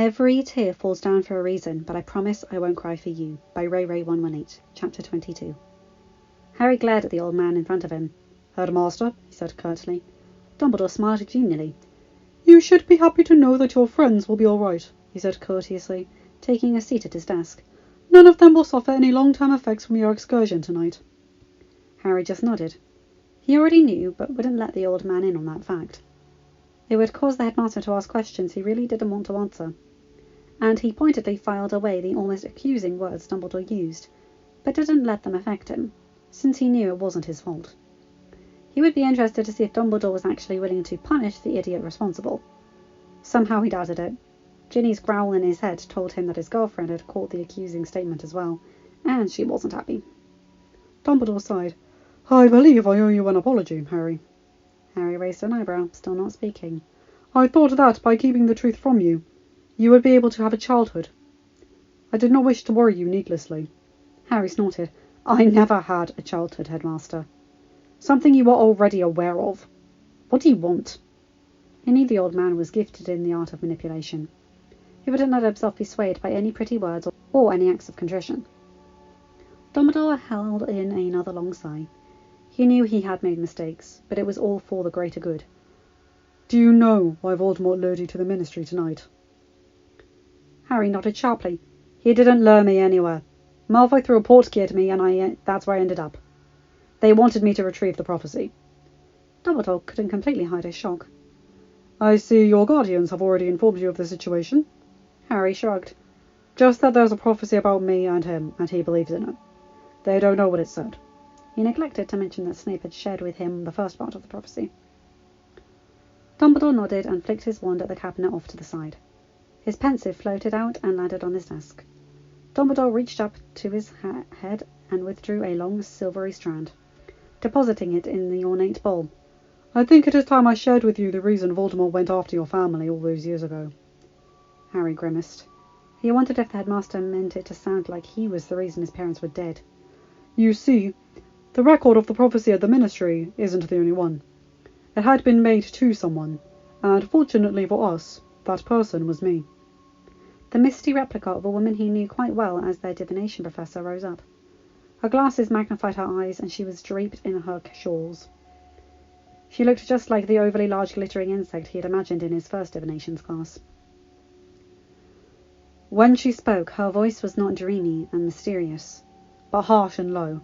Every tear falls down for a reason, but I promise I won't cry for you, by rayrae118, Chapter 22. Harry glared at the old man in front of him. Headmaster, he said curtly. Dumbledore smiled genially. You should be happy to know that your friends will be all right, he said courteously, taking a seat at his desk. None of them will suffer any long-term effects from your excursion tonight. Harry just nodded. He already knew, but wouldn't let the old man in on that fact. It would cause the headmaster to ask questions he really didn't want to answer, and he pointedly filed away the almost accusing words Dumbledore used, but didn't let them affect him, since he knew it wasn't his fault. He would be interested to see if Dumbledore was actually willing to punish the idiot responsible. Somehow he doubted it. Ginny's growl in his head told him that his girlfriend had caught the accusing statement as well, and she wasn't happy. Dumbledore sighed. I believe I owe you an apology, Harry. Harry raised an eyebrow, still not speaking. I thought that by keeping the truth from you, you would be able to have a childhood. I did not wish to worry you needlessly. Harry snorted. I never had a childhood, Headmaster. Something you are already aware of. What do you want? He knew the old man was gifted in the art of manipulation. He wouldn't let himself be swayed by any pretty words or any acts of contrition. Dumbledore held in another long sigh. He knew he had made mistakes, but it was all for the greater good. Do you know why Voldemort lured you to the Ministry tonight? Harry nodded sharply. He didn't lure me anywhere. Malfoy threw a portkey at me, and that's where I ended up. They wanted me to retrieve the prophecy. Dumbledore couldn't completely hide his shock. I see your guardians have already informed you of the situation. Harry shrugged. Just that there's a prophecy about me and him, and he believes in it. They don't know what it said. He neglected to mention that Snape had shared with him the first part of the prophecy. Dumbledore nodded and flicked his wand at the cabinet off to the side. His pensive floated out and landed on his desk. Dumbledore reached up to his head and withdrew a long silvery strand, depositing it in the ornate bowl. I think it is time I shared with you the reason Voldemort went after your family all those years ago. Harry grimaced. He wondered if the headmaster meant it to sound like he was the reason his parents were dead. You see, the record of the prophecy at the Ministry isn't the only one. It had been made to someone, and fortunately for us, that person was me. The misty replica of a woman he knew quite well as their divination professor rose up. Her glasses magnified her eyes, and she was draped in her shawls. She looked just like the overly large glittering insect he had imagined in his first divinations class. When she spoke, her voice was not dreamy and mysterious, but harsh and low.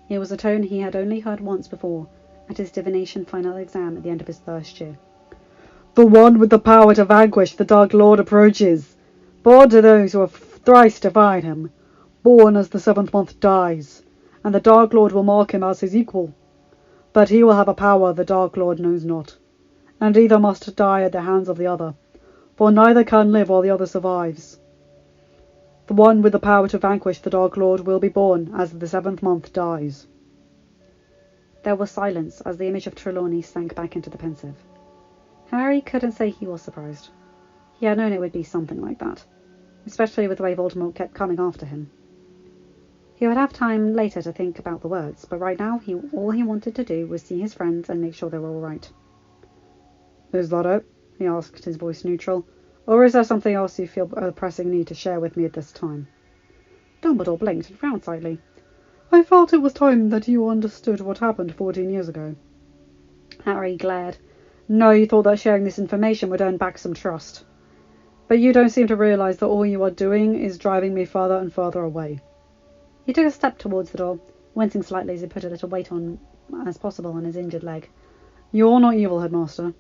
It was a tone he had only heard once before, at his divination final exam at the end of his first year. The one with the power to vanquish the Dark Lord approaches. Born to those who have thrice defied him, born as the seventh month dies, and the Dark Lord will mark him as his equal. But he will have a power the Dark Lord knows not, and either must die at the hands of the other, for neither can live while the other survives. The one with the power to vanquish the Dark Lord will be born as the seventh month dies. There was silence as the image of Trelawney sank back into the pensive. Harry couldn't say he was surprised. He had known it would be something like that, especially with the way Voldemort kept coming after him. He would have time later to think about the words, but right now all he wanted to do was see his friends and make sure they were all right. Is that it? He asked, his voice neutral. Or is there something else you feel a pressing need to share with me at this time? Dumbledore blinked and frowned slightly. I felt it was time that you understood what happened 14 years ago. Harry glared. No, you thought that sharing this information would earn back some trust. But you don't seem to realize that all you are doing is driving me further and further away. He took a step towards the door, wincing slightly as he put as little weight on as possible on his injured leg. You're not evil, Headmaster,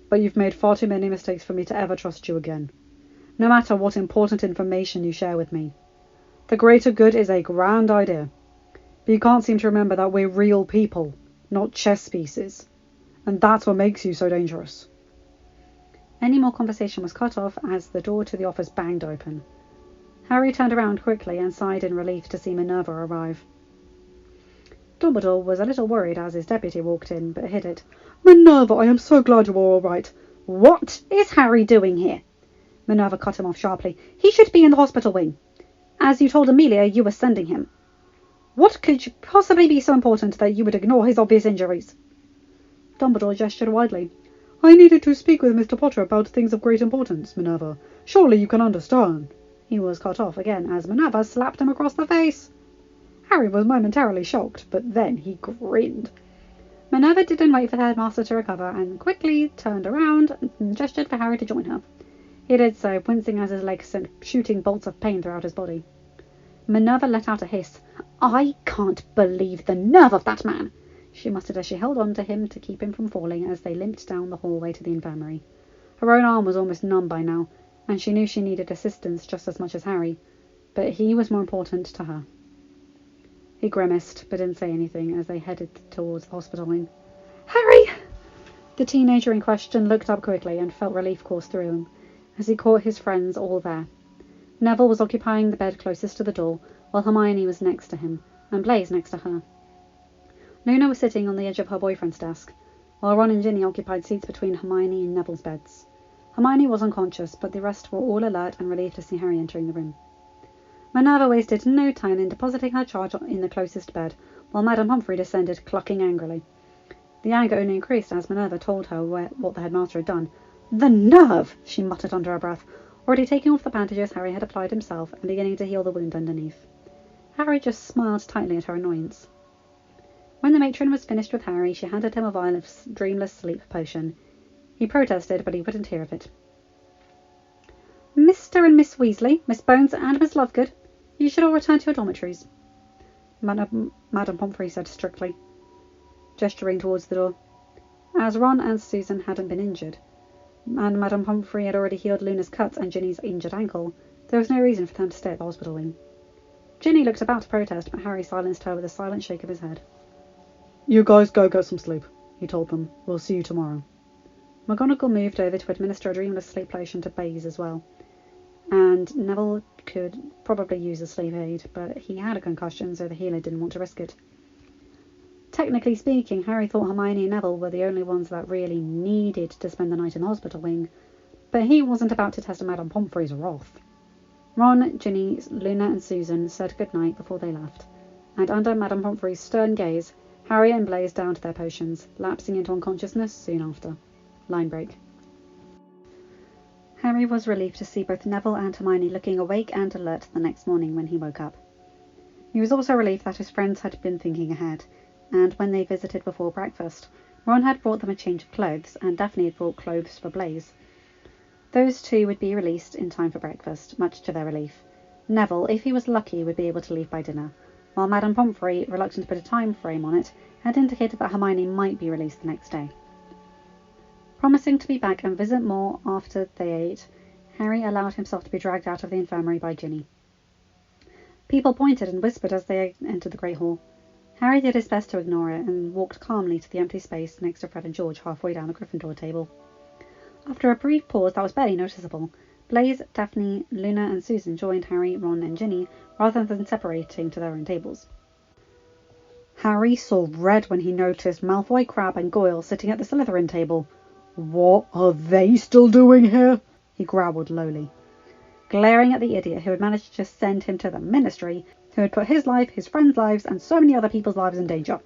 but you've made far too many mistakes for me to ever trust you again, no matter what important information you share with me. The greater good is a grand idea, but you can't seem to remember that we're real people, not chess pieces, and that's what makes you so dangerous. Any more conversation was cut off as the door to the office banged open. Harry turned around quickly and sighed in relief to see Minerva arrive. Dumbledore was a little worried as his deputy walked in, but hid it. Minerva, I am so glad you are all right. What is Harry doing here? Minerva cut him off sharply. He should be in the hospital wing. As you told Amelia, you were sending him. What could possibly be so important that you would ignore his obvious injuries? Dumbledore gestured widely. I needed to speak with Mr. Potter about things of great importance, Minerva. Surely you can understand. He was cut off again as Minerva slapped him across the face. Harry was momentarily shocked, but then he grinned. Minerva didn't wait for the headmaster to recover and quickly turned around and gestured for Harry to join her. He did so, wincing as his legs sent shooting bolts of pain throughout his body. Minerva let out a hiss. "I can't believe the nerve of that man!" she muttered as she held on to him to keep him from falling as they limped down the hallway to the infirmary. Her own arm was almost numb by now, and she knew she needed assistance just as much as Harry, but he was more important to her. He grimaced, but didn't say anything as they headed towards the hospital wing. "Harry!" The teenager in question looked up quickly and felt relief course through him as he caught his friends all there. Neville was occupying the bed closest to the door, while Hermione was next to him, and Blaise next to her. Luna was sitting on the edge of her boyfriend's desk, while Ron and Ginny occupied seats between Hermione and Neville's beds. Hermione was unconscious, but the rest were all alert and relieved to see Harry entering the room. Minerva wasted no time in depositing her charge in the closest bed, while Madame Pomfrey descended, clucking angrily. The anger only increased as Minerva told her what the headmaster had done. "The nerve!" she muttered under her breath, already taking off the bandages Harry had applied himself and beginning to heal the wound underneath. Harry just smiled tightly at her annoyance. When the matron was finished with Harry, she handed him a vial of dreamless sleep potion. He protested, but he wouldn't hear of it. "Mr. and Miss Weasley, Miss Bones and Miss Lovegood, you should all return to your dormitories," Madame Pomfrey said strictly, gesturing towards the door. As Ron and Susan hadn't been injured, and Madame Pomfrey had already healed Luna's cut and Ginny's injured ankle, there was no reason for them to stay at the hospital wing. Ginny looked about to protest, but Harry silenced her with a silent shake of his head. "You guys go get some sleep," he told them. "We'll see you tomorrow." McGonagall moved over to administer a dreamless sleep potion to Blaise as well, and Neville could probably use a sleep aid, but he had a concussion, so the healer didn't want to risk it. Technically speaking, Harry thought Hermione and Neville were the only ones that really needed to spend the night in the hospital wing, but he wasn't about to test Madame Pomfrey's wrath. Ron, Ginny, Luna and Susan said goodnight before they left, and under Madame Pomfrey's stern gaze, Harry and Blaise downed their potions, lapsing into unconsciousness soon after. Line break. Harry was relieved to see both Neville and Hermione looking awake and alert the next morning when he woke up. He was also relieved that his friends had been thinking ahead, and when they visited before breakfast, Ron had brought them a change of clothes, and Daphne had brought clothes for Blaise. Those two would be released in time for breakfast, much to their relief. Neville, if he was lucky, would be able to leave by dinner, while Madame Pomfrey, reluctant to put a time frame on it, had indicated that Hermione might be released the next day. Promising to be back and visit more after they ate, Harry allowed himself to be dragged out of the infirmary by Ginny. People pointed and whispered as they entered the Great Hall. Harry did his best to ignore it and walked calmly to the empty space next to Fred and George halfway down the Gryffindor table. After a brief pause that was barely noticeable, Blaise, Daphne, Luna and Susan joined Harry, Ron and Ginny rather than separating to their own tables. Harry saw red when he noticed Malfoy, Crabbe and Goyle sitting at the Slytherin table. "What are they still doing here?" he growled lowly, glaring at the idiot who had managed to send him to the Ministry, who had put his life, his friends' lives, and so many other people's lives in danger.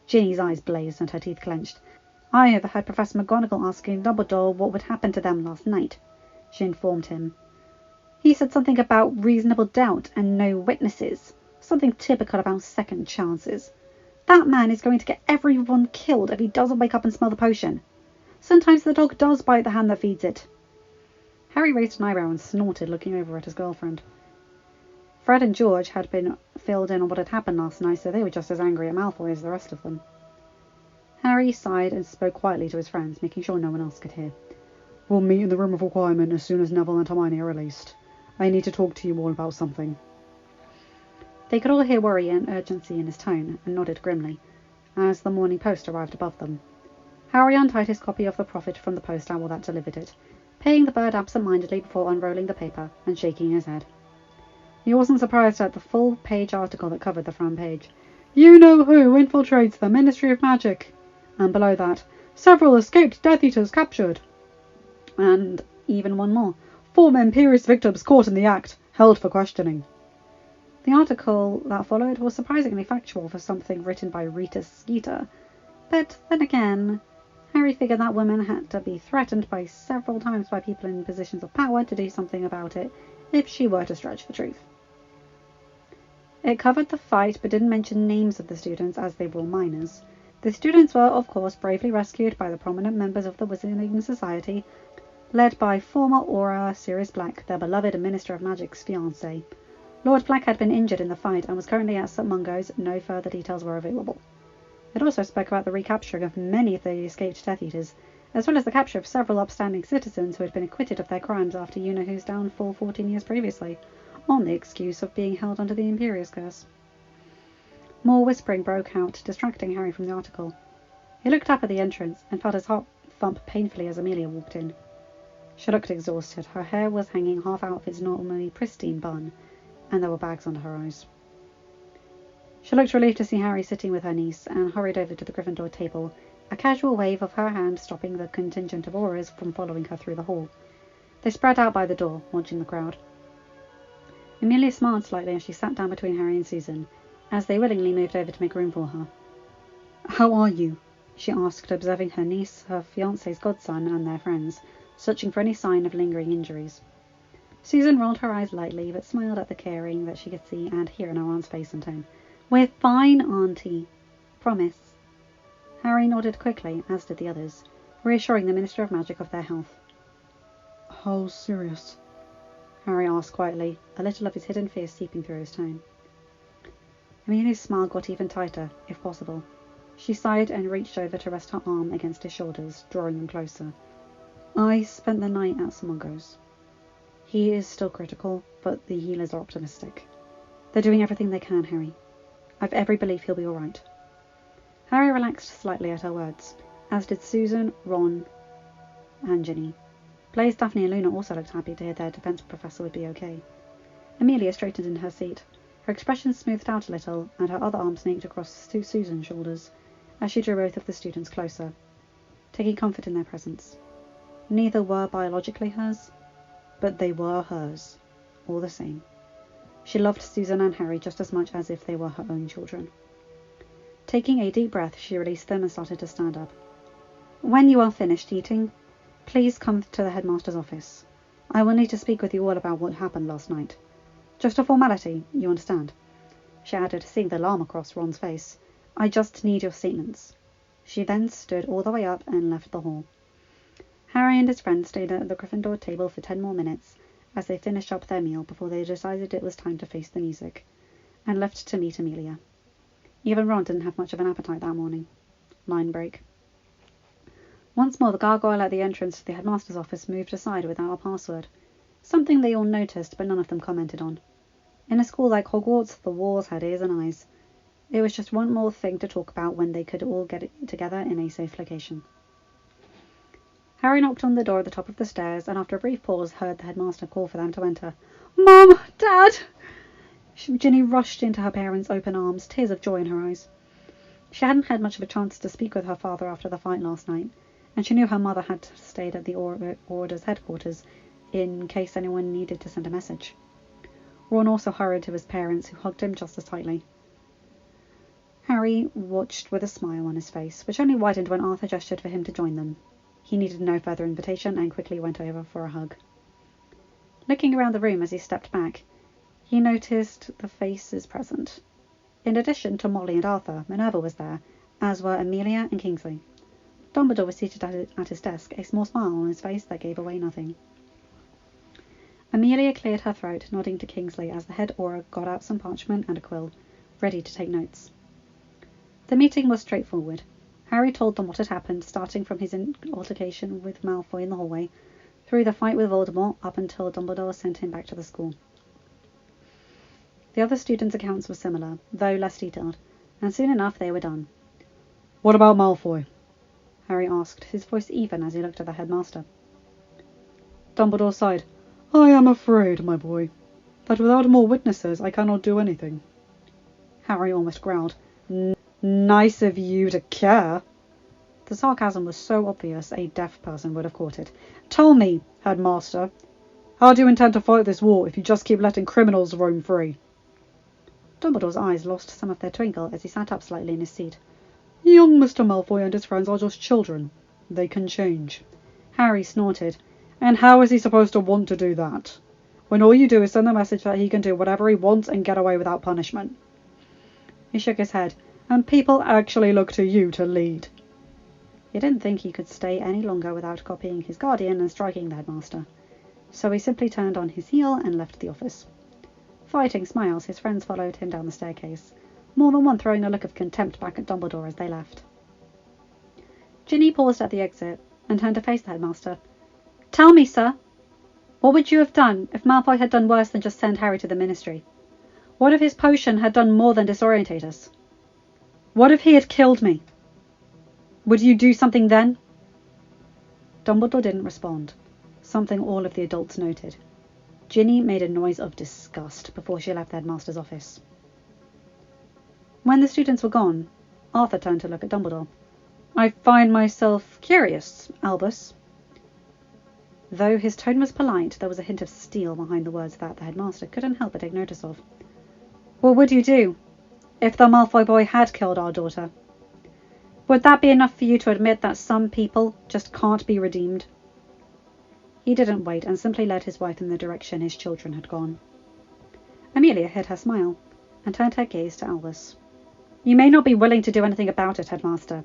Ginny's eyes blazed and her teeth clenched. "I overheard Professor McGonagall asking Dumbledore what would happen to them last night," she informed him. "He said something about reasonable doubt and no witnesses, something typical about second chances. That man is going to get everyone killed if he doesn't wake up and smell the potion. Sometimes the dog does bite the hand that feeds it." Harry raised an eyebrow and snorted, looking over at his girlfriend. Fred and George had been filled in on what had happened last night, so they were just as angry at Malfoy as the rest of them. Harry sighed and spoke quietly to his friends, making sure no one else could hear. "We'll meet in the room of requirement as soon as Neville and Hermione are released. I need to talk to you all about something." They could all hear worry and urgency in his tone, and nodded grimly, as the Morning Post arrived above them. Harry untied his copy of the Prophet from the post owl that delivered it, paying the bird absent-mindedly before unrolling the paper and shaking his head. He wasn't surprised at the full-page article that covered the front page. "You know who infiltrates the Ministry of Magic," and below that, "Several escaped Death Eaters captured," and even one more, "Former Imperius victims caught in the act, held for questioning." The article that followed was surprisingly factual for something written by Rita Skeeter, but then again, Harry figured that woman had to be threatened by several times by people in positions of power to do something about it if she were to stretch the truth. It covered the fight but didn't mention names of the students as they were all minors. The students were, of course, bravely rescued by the prominent members of the Wizarding Society, led by former Auror Sirius Black, their beloved Minister of Magic's fiancé. Lord Black had been injured in the fight and was currently at St. Mungo's. No further details were available. It also spoke about the recapturing of many of the escaped Death Eaters, as well as the capture of several upstanding citizens who had been acquitted of their crimes after you-know-who's downfall 14 years previously, on the excuse of being held under the Imperious Curse. More whispering broke out, distracting Harry from the article. He looked up at the entrance and felt his heart thump painfully as Amelia walked in. She looked exhausted. Her hair was hanging half out of its normally pristine bun, and there were bags under her eyes. She looked relieved to see Harry sitting with her niece, and hurried over to the Gryffindor table, a casual wave of her hand stopping the contingent of Aurors from following her through the hall. They spread out by the door, watching the crowd. Amelia smiled slightly as she sat down between Harry and Susan, as they willingly moved over to make room for her. "How are you?" she asked, observing her niece, her fiancé's godson, and their friends, searching for any sign of lingering injuries. Susan rolled her eyes lightly, but smiled at the caring that she could see and hear in her aunt's face and tone. "We're fine, Auntie. Promise." Harry nodded quickly, as did the others, reassuring the Minister of Magic of their health. "How's Sirius?" Harry asked quietly, a little of his hidden fear seeping through his tone. Amelia's smile got even tighter, if possible. She sighed and reached over to rest her arm against his shoulders, drawing him closer. "I spent the night at St. Mungo's. He is still critical, but the healers are optimistic. They're doing everything they can, Harry. I've every belief he'll be all right." Harry relaxed slightly at her words, as did Susan, Ron, and Ginny. Blaise, Daphne, and Luna also looked happy to hear their defense professor would be okay. Amelia straightened in her seat. Her expression smoothed out a little, and her other arm snaked across Susan's shoulders, as she drew both of the students closer, taking comfort in their presence. Neither were biologically hers, but they were hers, all the same. She loved Susan and Harry just as much as if they were her own children. Taking a deep breath, she released them and started to stand up. "When you are finished eating, please come to the headmaster's office. I will need to speak with you all about what happened last night. Just a formality, you understand," she added, seeing the alarm across Ron's face. "I just need your statements." She then stood all the way up and left the hall. Harry and his friends stayed at the Gryffindor table for 10 more minutes as they finished up their meal before they decided it was time to face the music, and left to meet Amelia. Even Ron didn't have much of an appetite that morning. Line break. Once more the gargoyle at the entrance to the headmaster's office moved aside without a password, something they all noticed but none of them commented on. In a school like Hogwarts, the walls had ears and eyes. It was just one more thing to talk about when they could all get together in a safe location. Harry knocked on the door at the top of the stairs, and after a brief pause heard the headmaster call for them to enter. "Mum! Dad!" Ginny rushed into her parents' open arms, tears of joy in her eyes. She hadn't had much of a chance to speak with her father after the fight last night, and she knew her mother had stayed at the Order's headquarters in case anyone needed to send a message. Ron also hurried to his parents, who hugged him just as tightly. Harry watched with a smile on his face, which only widened when Arthur gestured for him to join them. He needed no further invitation and quickly went over for a hug. Looking around the room as he stepped back, he noticed the faces present. In addition to Molly and Arthur, Minerva was there, as were Amelia and Kingsley. Dumbledore was seated at his desk, a small smile on his face that gave away nothing. Amelia cleared her throat, nodding to Kingsley as the head Auror got out some parchment and a quill, ready to take notes. The meeting was straightforward. Harry told them what had happened, starting from his altercation with Malfoy in the hallway, through the fight with Voldemort, up until Dumbledore sent him back to the school. The other students' accounts were similar, though less detailed, and soon enough they were done. "What about Malfoy?" Harry asked, his voice even as he looked at the headmaster. Dumbledore sighed. "I am afraid, my boy, that without more witnesses I cannot do anything." Harry almost growled. "Nice of you to care." The sarcasm was so obvious a deaf person would have caught it. "Tell me, headmaster, how do you intend to fight this war if you just keep letting criminals roam free?" Dumbledore's eyes lost some of their twinkle as he sat up slightly in his seat. "Young Mr. Malfoy and his friends are just children. They can change. Harry snorted. And how is he supposed to want to do that, when all you do is send the message that he can do whatever he wants and get away without punishment? He shook his head. And people actually look to you to lead. He didn't think he could stay any longer without copying his guardian and striking the headmaster, so he simply turned on his heel and left the office. Fighting smiles, his friends followed him down the staircase, more than one throwing a look of contempt back at Dumbledore as they left. Ginny paused at the exit and turned to face the headmaster. "Tell me, sir, what would you have done if Malfoy had done worse than just send Harry to the Ministry? What if his potion had done more than disorientate us? What if he had killed me? Would you do something then?" Dumbledore didn't respond, something all of the adults noted. Ginny made a noise of disgust before she left the headmaster's office. When the students were gone, Arthur turned to look at Dumbledore. "I find myself curious, Albus." Though his tone was polite, there was a hint of steel behind the words that the headmaster couldn't help but take notice of. "What would you do if the Malfoy boy had killed our daughter? Would that be enough for you to admit that some people just can't be redeemed?" He didn't wait and simply led his wife in the direction his children had gone. Amelia hid her smile and turned her gaze to Albus. "You may not be willing to do anything about it, headmaster,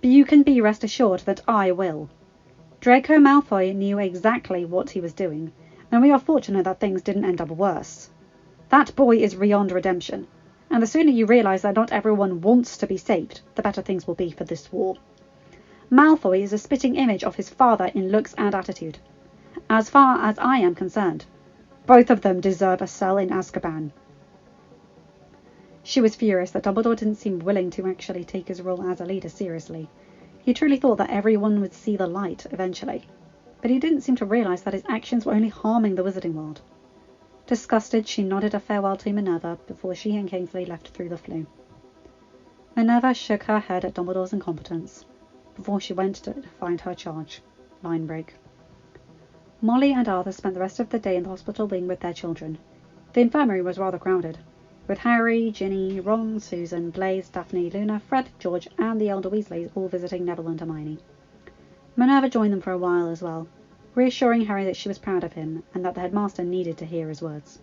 but you can be rest assured that I will. Draco Malfoy knew exactly what he was doing, and we are fortunate that things didn't end up worse. That boy is beyond redemption, and the sooner you realise that not everyone wants to be saved, the better things will be for this war. Malfoy is a spitting image of his father in looks and attitude. As far as I am concerned, both of them deserve a cell in Azkaban." She was furious that Dumbledore didn't seem willing to actually take his role as a leader seriously. He truly thought that everyone would see the light eventually, but he didn't seem to realise that his actions were only harming the wizarding world. Disgusted, she nodded a farewell to Minerva before she and Kingsley left through the flue. Minerva shook her head at Dumbledore's incompetence before she went to find her charge, Line Break. Molly and Arthur spent the rest of the day in the hospital wing with their children. The infirmary was rather crowded, with Harry, Ginny, Ron, Susan, Blaise, Daphne, Luna, Fred, George, and the elder Weasleys all visiting Neville and Hermione. Minerva joined them for a while as well, reassuring Harry that she was proud of him and that the headmaster needed to hear his words.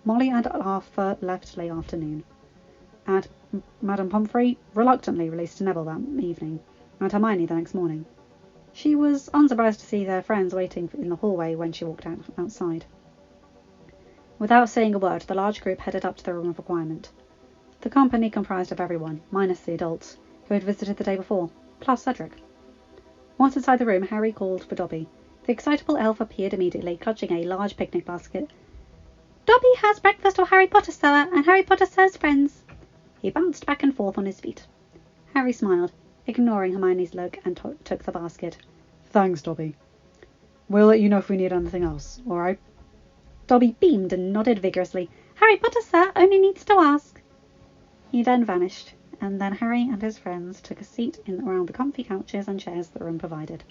Molly and Arthur left late afternoon, and Madame Pomfrey reluctantly released Neville that evening, and Hermione the next morning. She was unsurprised to see their friends waiting in the hallway when she walked outside. Without saying a word, the large group headed up to the room of requirement. The company comprised of everyone, minus the adults, who had visited the day before, plus Cedric. Once inside the room, Harry called for Dobby. The excitable elf appeared immediately, clutching a large picnic basket. "Dobby has breakfast for Harry Potter, sir, and Harry Potter sir's friends." He bounced back and forth on his feet. Harry smiled, ignoring Hermione's look, and took the basket. "Thanks, Dobby. We'll let you know if we need anything else, all right?" Dobby beamed and nodded vigorously. "Harry Potter, sir, only needs to ask." He then vanished, and then Harry and his friends took a seat around the comfy couches and chairs the room provided.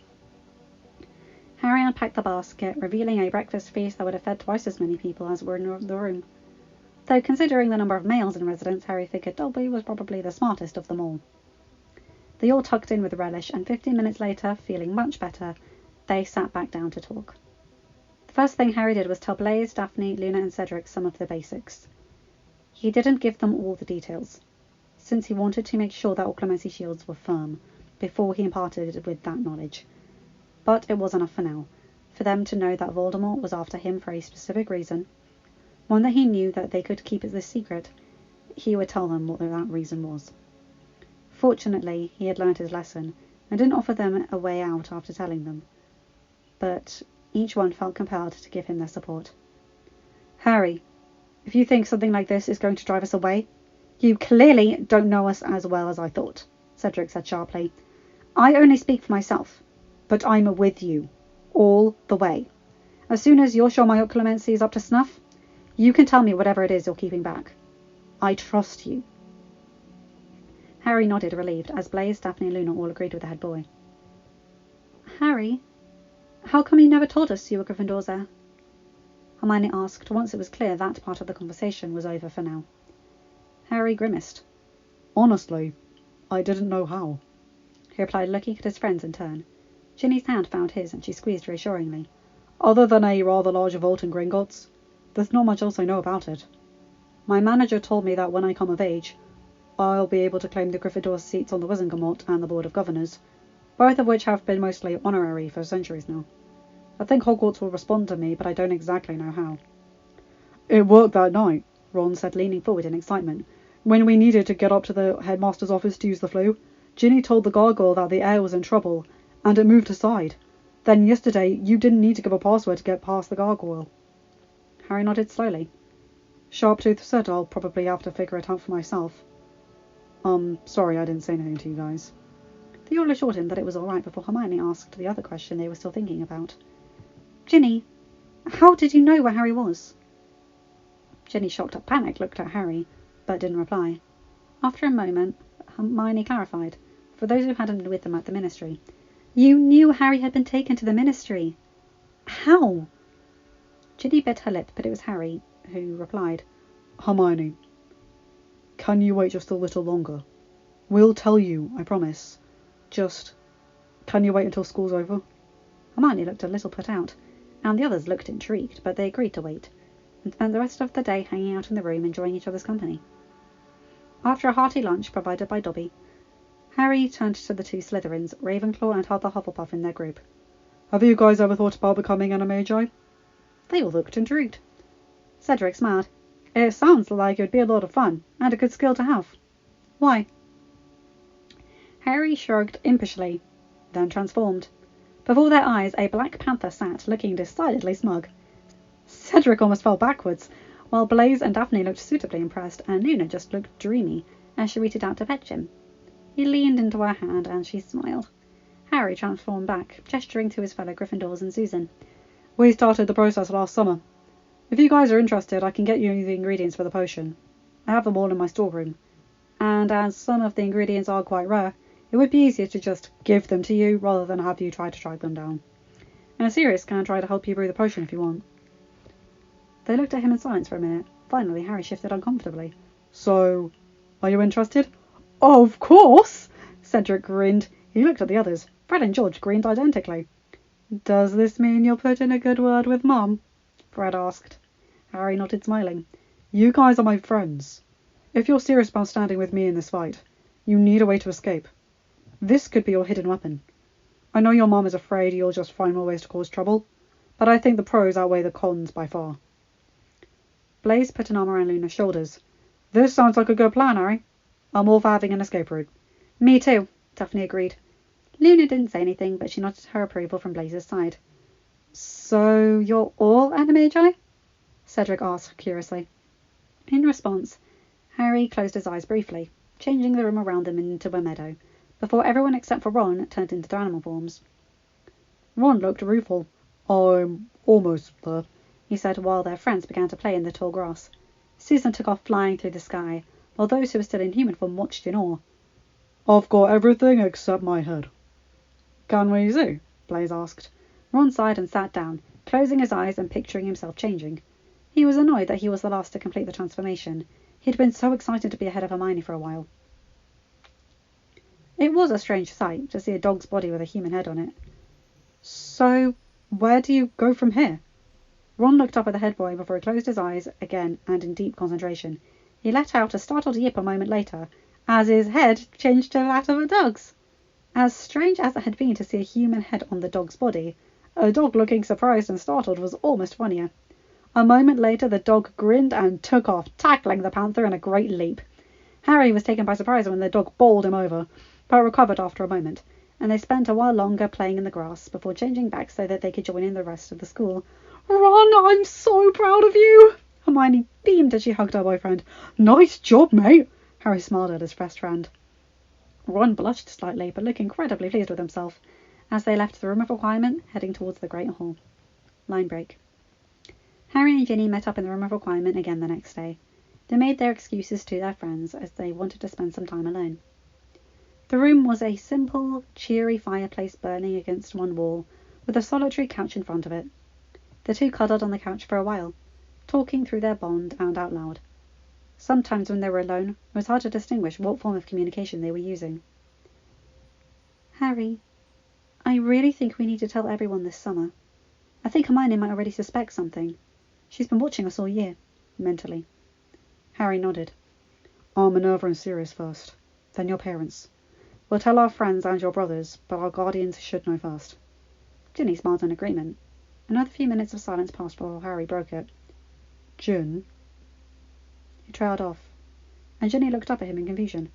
Harry unpacked the basket, revealing a breakfast feast that would have fed twice as many people as were in the room. Though considering the number of males in residence, Harry figured Dobby was probably the smartest of them all. They all tucked in with relish, and 15 minutes later, feeling much better, they sat back down to talk. The first thing Harry did was tell Blaise, Daphne, Luna and Cedric some of the basics. He didn't give them all the details, since he wanted to make sure that all clemency shields were firm before he imparted with that knowledge. But it was enough for now, for them to know that Voldemort was after him for a specific reason, one that he knew that they could keep as a secret. He would tell them what that reason was. Fortunately, he had learned his lesson, and didn't offer them a way out after telling them. But each one felt compelled to give him their support. "Harry, if you think something like this is going to drive us away, you clearly don't know us as well as I thought," Cedric said sharply. "I only speak for myself, but I'm with you, all the way. As soon as you're sure my clemency is up to snuff, you can tell me whatever it is you're keeping back. I trust you." Harry nodded, relieved, as Blaise, Daphne and Luna all agreed with the head boy. "Harry, how come you never told us you were Gryffindor's heir?" Hermione asked, once it was clear that part of the conversation was over for now. Harry grimaced. "Honestly, I didn't know how." he replied, looking at his friends in turn. Ginny's hand found his, and she squeezed reassuringly. Other than a rather large vault in Gringotts, there's not much else I know about it. My manager told me that when I come of age, I'll be able to claim the Gryffindor seats on the Wizengamot and the Board of Governors, both of which have been mostly honorary for centuries now. I think Hogwarts will respond to me, but I don't exactly know how. It worked that night, Ron said, leaning forward in excitement. When we needed to get up to the headmaster's office to use the flue, Ginny told the gargoyle that the air was in trouble, and it moved aside. Then yesterday, you didn't need to give a password to get past the gargoyle. Harry nodded slowly. Sharptooth said I'll probably have to figure it out for myself. Sorry I didn't say anything to you guys. They all assured him that it was all right before Hermione asked the other question they were still thinking about. Ginny, how did you know where Harry was? Ginny, shocked at panic, looked at Harry, but didn't reply. After a moment, Hermione clarified, for those who hadn't been with them at the Ministry. You knew Harry had been taken to the Ministry. How? Ginny bit her lip, but it was Harry who replied. Hermione, can you wait just a little longer? We'll tell you, I promise. Just, can you wait until school's over? Hermione looked a little put out, and the others looked intrigued, but they agreed to wait, and spent the rest of the day hanging out in the room enjoying each other's company. After a hearty lunch provided by Dobby, Harry turned to the two Slytherins, Ravenclaw and Arthur Hufflepuff in their group. Have you guys ever thought about becoming animagi? They all looked intrigued. Cedric smiled. It sounds like it would be a lot of fun, and a good skill to have. Why? Harry shrugged impishly, then transformed. Before their eyes, a black panther sat, looking decidedly smug. Cedric almost fell backwards, while Blaise and Daphne looked suitably impressed, and Luna just looked dreamy as she reached out to fetch him. He leaned into her hand, and she smiled. Harry transformed back, gesturing to his fellow Gryffindors and Susan. We started the process last summer. If you guys are interested, I can get you the ingredients for the potion. I have them all in my storeroom. And as some of the ingredients are quite rare, it would be easier to just give them to you rather than have you try to track them down. And Sirius can try to help you brew the potion if you want. They looked at him in silence for a minute. Finally, Harry shifted uncomfortably. So, are you interested? Of course! Cedric grinned. He looked at the others. Fred and George grinned identically. Does this mean you'll put in a good word with Mum? Fred asked. Harry nodded, smiling. You guys are my friends. If you're serious about standing with me in this fight, you need a way to escape. This could be your hidden weapon. I know your mum is afraid you'll just find more ways to cause trouble, but I think the pros outweigh the cons by far. Blaise put an arm around Luna's shoulders. This sounds like a good plan, Harry. I'm all for having an escape route. Me too, Daphne agreed. Luna didn't say anything, but she nodded her approval from Blaise's side. So you're all animagi? Cedric asked curiously. In response, Harry closed his eyes briefly, changing the room around them into a meadow, before everyone except for Ron turned into their animal forms. Ron looked rueful. I'm almost there, he said, while their friends began to play in the tall grass. Susan took off flying through the sky, while those who were still in human form watched in awe. I've got everything except my head. Can we see? Blaise asked. Ron sighed and sat down, closing his eyes and picturing himself changing. He was annoyed that he was the last to complete the transformation. He'd been so excited to be ahead of Hermione for a while. It was a strange sight to see a dog's body with a human head on it. So, where do you go from here? Ron looked up at the head boy before he closed his eyes again and in deep concentration. He let out a startled yip a moment later, as his head changed to that of a dog's. As strange as it had been to see a human head on the dog's body, a dog looking surprised and startled was almost funnier. A moment later the dog grinned and took off, tackling the panther in a great leap. Harry was taken by surprise when the dog bowled him over, but recovered after a moment, and they spent a while longer playing in the grass before changing back so that they could join in the rest of the school. Ron, I'm so proud of you! Hermione beamed as she hugged her boyfriend. Nice job, mate! Harry smiled at his best friend. Ron blushed slightly, but looked incredibly pleased with himself, as they left the room of requirement, heading towards the Great Hall. Line break. Harry and Ginny met up in the room of requirement again the next day. They made their excuses to their friends, as they wanted to spend some time alone. The room was a simple, cheery fireplace burning against one wall, with a solitary couch in front of it. The two cuddled on the couch for a while, talking through their bond and out loud. Sometimes when they were alone, it was hard to distinguish what form of communication they were using. Harry, I really think we need to tell everyone this summer. I think Hermione might already suspect something. She's been watching us all year, mentally. Harry nodded. Minerva and Sirius first, then your parents. We'll tell our friends and your brothers, but our guardians should know first. Ginny smiled in agreement. Another few minutes of silence passed before Harry broke it. Gin? He trailed off, and Ginny looked up at him in confusion.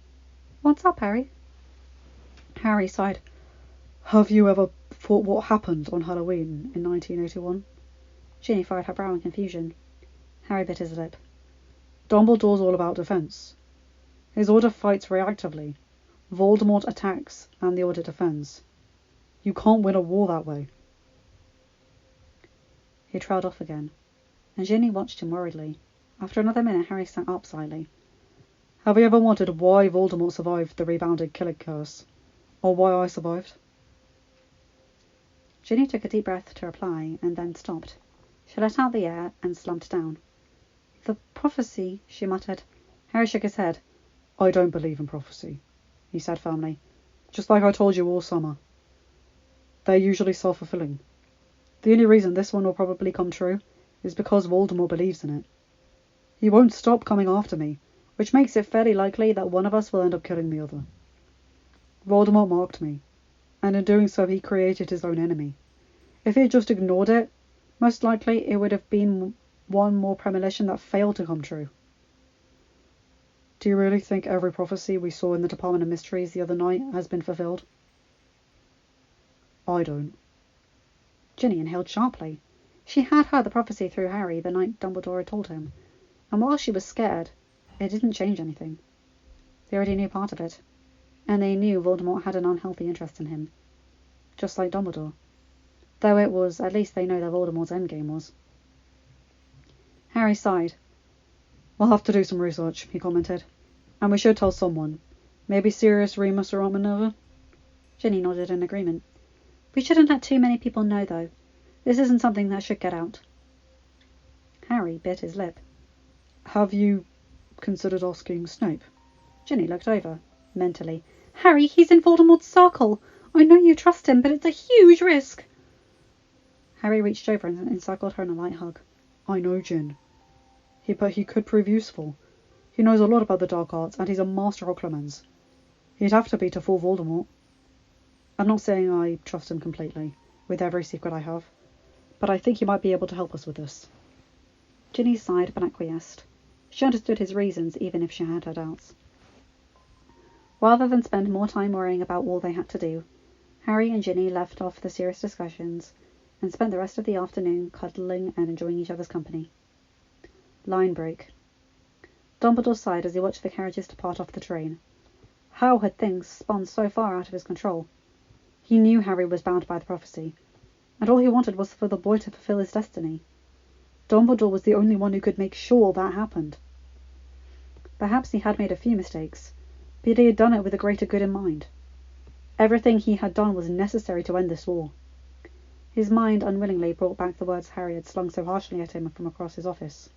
What's up, Harry? Harry sighed. Have you ever thought what happened on Halloween in 1981? Ginny furrowed her brow in confusion. Harry bit his lip. Dumbledore's all about defense. His order fights reactively. Voldemort attacks, and the order defends. You can't win a war that way. He trailed off again, and Ginny watched him worriedly. After another minute, Harry sat up slightly. Have you ever wondered why Voldemort survived the rebounded killing curse? Or why I survived? Ginny took a deep breath to reply, and then stopped. She let out the air and slumped down. The prophecy, she muttered. Harry shook his head. I don't believe in prophecy, he said firmly. Just like I told you all summer. They're usually self-fulfilling. The only reason this one will probably come true is because Voldemort believes in it. He won't stop coming after me, which makes it fairly likely that one of us will end up killing the other. Voldemort marked me, and in doing so he created his own enemy. If he had just ignored it, most likely it would have been one more premonition that failed to come true. Do you really think every prophecy we saw in the Department of Mysteries the other night has been fulfilled? I don't. Ginny inhaled sharply. She had heard the prophecy through Harry the night Dumbledore had told him, and while she was scared, it didn't change anything. They already knew part of it, and they knew Voldemort had an unhealthy interest in him, just like Dumbledore. Though it was, at least they know that Voldemort's endgame was. Harry sighed. We'll have to do some research, he commented. And we should tell someone. Maybe Sirius, Remus, or Aunt Minerva? Ginny nodded in agreement. We shouldn't let too many people know, though. This isn't something that should get out. Harry bit his lip. Have you considered asking Snape? Ginny looked over, mentally. Harry, he's in Voldemort's circle. I know you trust him, but it's a huge risk. Harry reached over and encircled her in a light hug. I know, Gin. But he could prove useful. He knows a lot about the dark arts, and he's a master occlumens. He'd have to be to fool Voldemort. I'm not saying I trust him completely, with every secret I have, but I think he might be able to help us with this. Ginny sighed but acquiesced. She understood his reasons, even if she had her doubts. Rather than spend more time worrying about all they had to do, Harry and Ginny left off the serious discussions and spent the rest of the afternoon cuddling and enjoying each other's company. Line break. Dumbledore sighed as he watched the carriages depart off the train. How had things spun so far out of his control? He knew Harry was bound by the prophecy, and all he wanted was for the boy to fulfill his destiny. Dumbledore was the only one who could make sure that happened. Perhaps he had made a few mistakes, but he had done it with a greater good in mind. Everything he had done was necessary to end this war. His mind unwillingly brought back the words Harry had slung so harshly at him from across his office.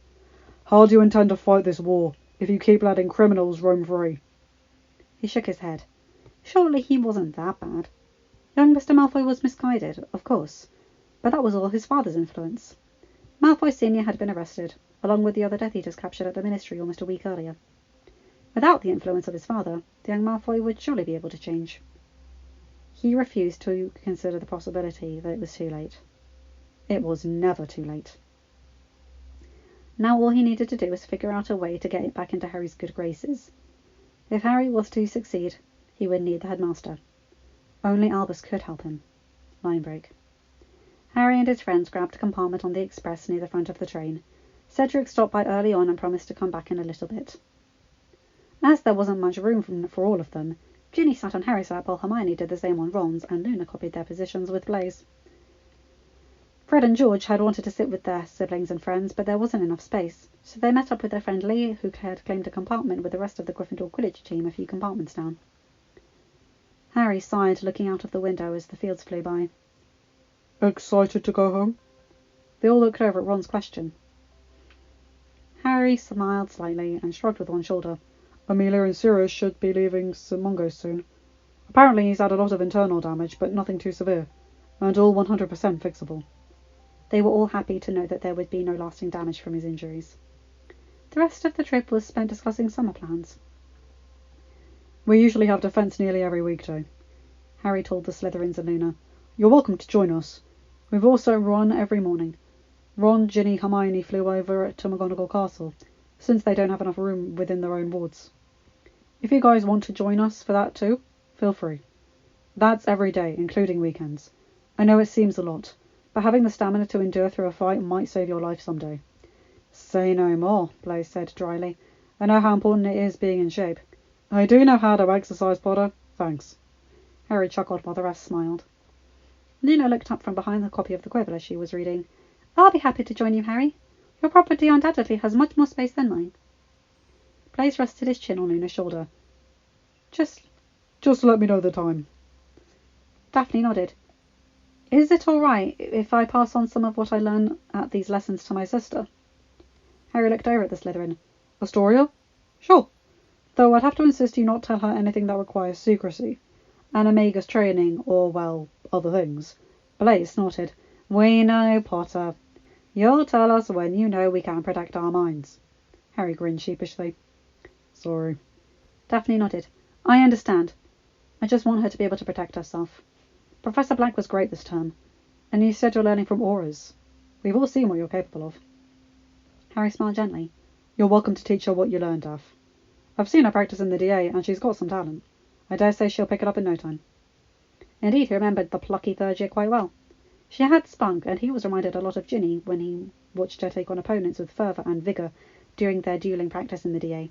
How do you intend to fight this war, if you keep letting criminals roam free? He shook his head. Surely he wasn't that bad. Young Mr. Malfoy was misguided, of course, but that was all his father's influence. Malfoy Senior had been arrested, along with the other Death Eaters captured at the Ministry almost a week earlier. Without the influence of his father, the young Malfoy would surely be able to change. He refused to consider the possibility that it was too late. It was never too late. Now all he needed to do was figure out a way to get it back into Harry's good graces. If Harry was to succeed, he would need the headmaster. Only Albus could help him. Line break. Harry and his friends grabbed a compartment on the express near the front of the train. Cedric stopped by early on and promised to come back in a little bit. As there wasn't much room for all of them, Ginny sat on Harry's lap while Hermione did the same on Ron's, and Luna copied their positions with Blaise. Fred and George had wanted to sit with their siblings and friends, but there wasn't enough space, so they met up with their friend Lee, who had claimed a compartment with the rest of the Gryffindor Quidditch team a few compartments down. Harry sighed, looking out of the window as the fields flew by. Excited to go home? They all looked over at Ron's question. Harry smiled slightly and shrugged with one shoulder. Amelia and Sirius should be leaving St. Mungo's soon. Apparently he's had a lot of internal damage, but nothing too severe, and all 100% fixable. They were all happy to know that there would be no lasting damage from his injuries. The rest of the trip was spent discussing summer plans. We usually have defense nearly every weekday, Harry told the Slytherins and Luna. You're welcome to join us. We've also run every morning. Ron, Ginny, Hermione flew over to McGonagall Castle, since they don't have enough room within their own wards. If you guys want to join us for that too, feel free. That's every day, including weekends. I know it seems a lot, but having the stamina to endure through a fight might save your life someday. Say no more, Blaise said dryly. I know how important it is being in shape. I do know how to exercise, Potter. Thanks. Harry chuckled while the rest smiled. Luna looked up from behind the copy of the Quibbler she was reading. I'll be happy to join you, Harry. Your property undoubtedly has much more space than mine. Blaise rested his chin on Luna's shoulder. Just let me know the time. Daphne nodded. Is it all right if I pass on some of what I learn at these lessons to my sister? Harry looked over at the Slytherin. Astoria? Sure. Though I'd have to insist you not tell her anything that requires secrecy. Animagus training, or, well, other things. Blaise snorted. We know, Potter. You'll tell us when you know we can protect our minds. Harry grinned sheepishly. Sorry. Daphne nodded. I understand. I just want her to be able to protect herself. Professor Black was great this term. And you said you're learning from auras. We've all seen what you're capable of. Harry smiled gently. You're welcome to teach her what you learned, Daph. I've seen her practice in the DA, and she's got some talent. I dare say she'll pick it up in no time. Indeed, he remembered the plucky third year quite well. She had spunk, and he was reminded a lot of Ginny when he watched her take on opponents with fervour and vigour during their duelling practice in the DA.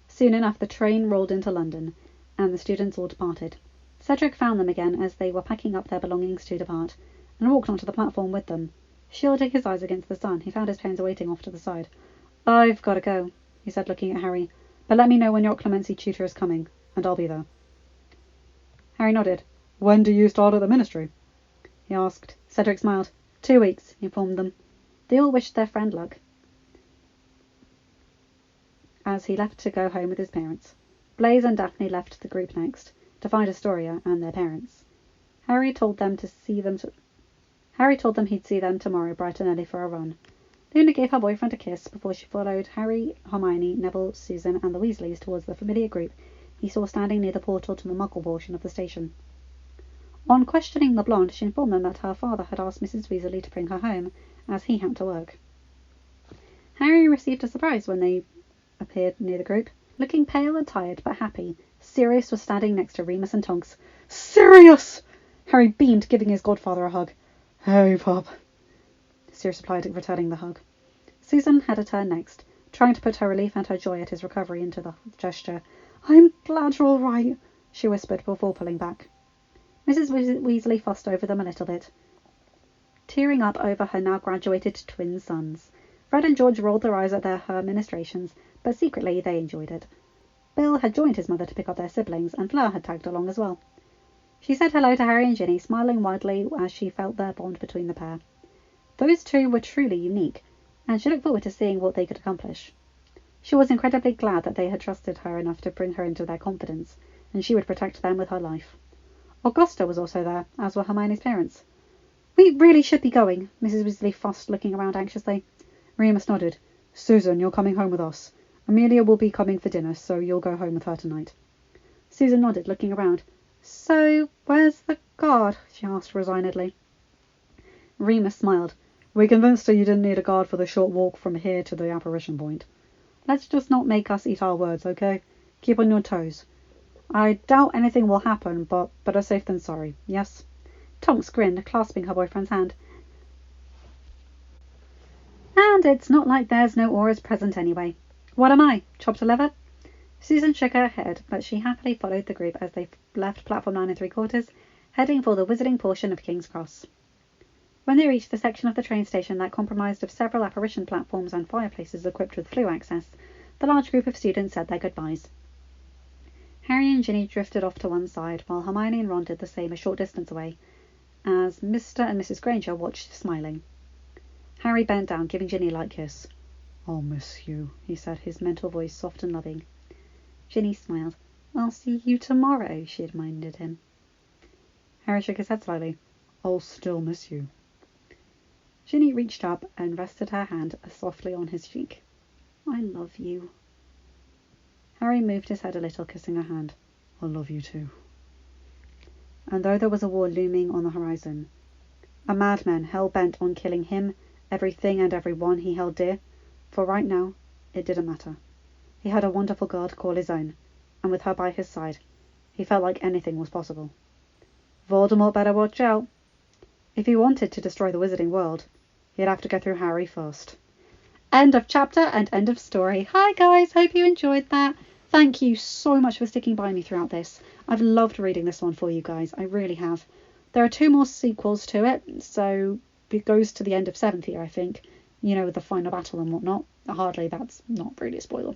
Soon enough the train rolled into London, and the students all departed. Cedric found them again as they were packing up their belongings to depart, and walked onto the platform with them. Shielding his eyes against the sun, he found his parents waiting off to the side. I've got to go, he said, looking at Harry, but let me know when your clemency tutor is coming, and I'll be there. Harry nodded. When do you start at the ministry? He asked. Cedric smiled. 2 weeks, he informed them. They all wished their friend luck as he left to go home with his parents. Blaise and Daphne left the group next, to find Astoria and their parents. Harry told them he'd see them tomorrow bright and early for a run. Luna gave her boyfriend a kiss before she followed Harry, Hermione, Neville, Susan and the Weasleys towards the familiar group he saw standing near the portal to the Muggle portion of the station. On questioning the blonde, she informed them that her father had asked Mrs. Weasley to bring her home, as he had to work. Harry received a surprise when they appeared near the group. Looking pale and tired, but happy, Sirius was standing next to Remus and Tonks. Sirius! Harry beamed, giving his godfather a hug. Hey, Pop. Sirius replied, returning the hug. Susan had a turn next, trying to put her relief and her joy at his recovery into the gesture. I'm glad you're all right, she whispered before pulling back. Mrs. Weasley fussed over them a little bit, tearing up over her now graduated twin sons. Fred and George rolled their eyes at her ministrations, but secretly they enjoyed it. Bill had joined his mother to pick up their siblings, and Fleur had tagged along as well. She said hello to Harry and Ginny, smiling widely as she felt their bond between the pair. Those two were truly unique, and she looked forward to seeing what they could accomplish. She was incredibly glad that they had trusted her enough to bring her into their confidence, and she would protect them with her life. Augusta was also there, as were Hermione's parents. We really should be going, Mrs. Weasley fussed, looking around anxiously. Remus nodded. Susan, you're coming home with us. Amelia will be coming for dinner, so you'll go home with her tonight. Susan nodded, looking around. So, where's the guard? She asked resignedly. Remus smiled. We convinced her you didn't need a guard for the short walk from here to the apparition point. Let's just not make us eat our words, okay? Keep on your toes. I doubt anything will happen, but better safe than sorry, yes? Tonks grinned, clasping her boyfriend's hand. And it's not like there's no auras present anyway. What am I, chopped a liver? Susan shook her head, but she happily followed the group as they left platform 9 3/4, heading for the wizarding portion of King's Cross. When they reached the section of the train station that comprised of several apparition platforms and fireplaces equipped with flue access, the large group of students said their goodbyes. Harry and Ginny drifted off to one side, while Hermione and Ron did the same a short distance away, as Mr. and Mrs. Granger watched, smiling. Harry bent down, giving Ginny a light kiss. I'll miss you, he said, his mental voice soft and loving. Ginny smiled. I'll see you tomorrow, she reminded him. Harry shook his head slightly. I'll still miss you. Ginny reached up and rested her hand softly on his cheek. I love you. Harry moved his head a little, kissing her hand. I love you too. And though there was a war looming on the horizon, a madman hell-bent on killing him, everything and everyone he held dear, for right now, it didn't matter. He had a wonderful girl to call his own, and with her by his side, he felt like anything was possible. Voldemort better watch out. If he wanted to destroy the wizarding world, he'd have to go through Harry first. End of chapter and end of story. Hi guys, hope you enjoyed that. Thank you so much for sticking by me throughout this. I've loved reading this one for you guys. I really have. There are 2 more sequels to it, so it goes to the end of 7th year, I think. You know, with the final battle and whatnot. Hardly, that's not really a spoiler.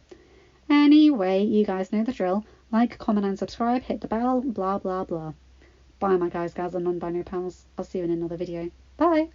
Anyway, you guys know the drill. Like, comment and subscribe, hit the bell, blah blah blah. Bye my guys, gals and non-binary pals. I'll see you in another video. Bye!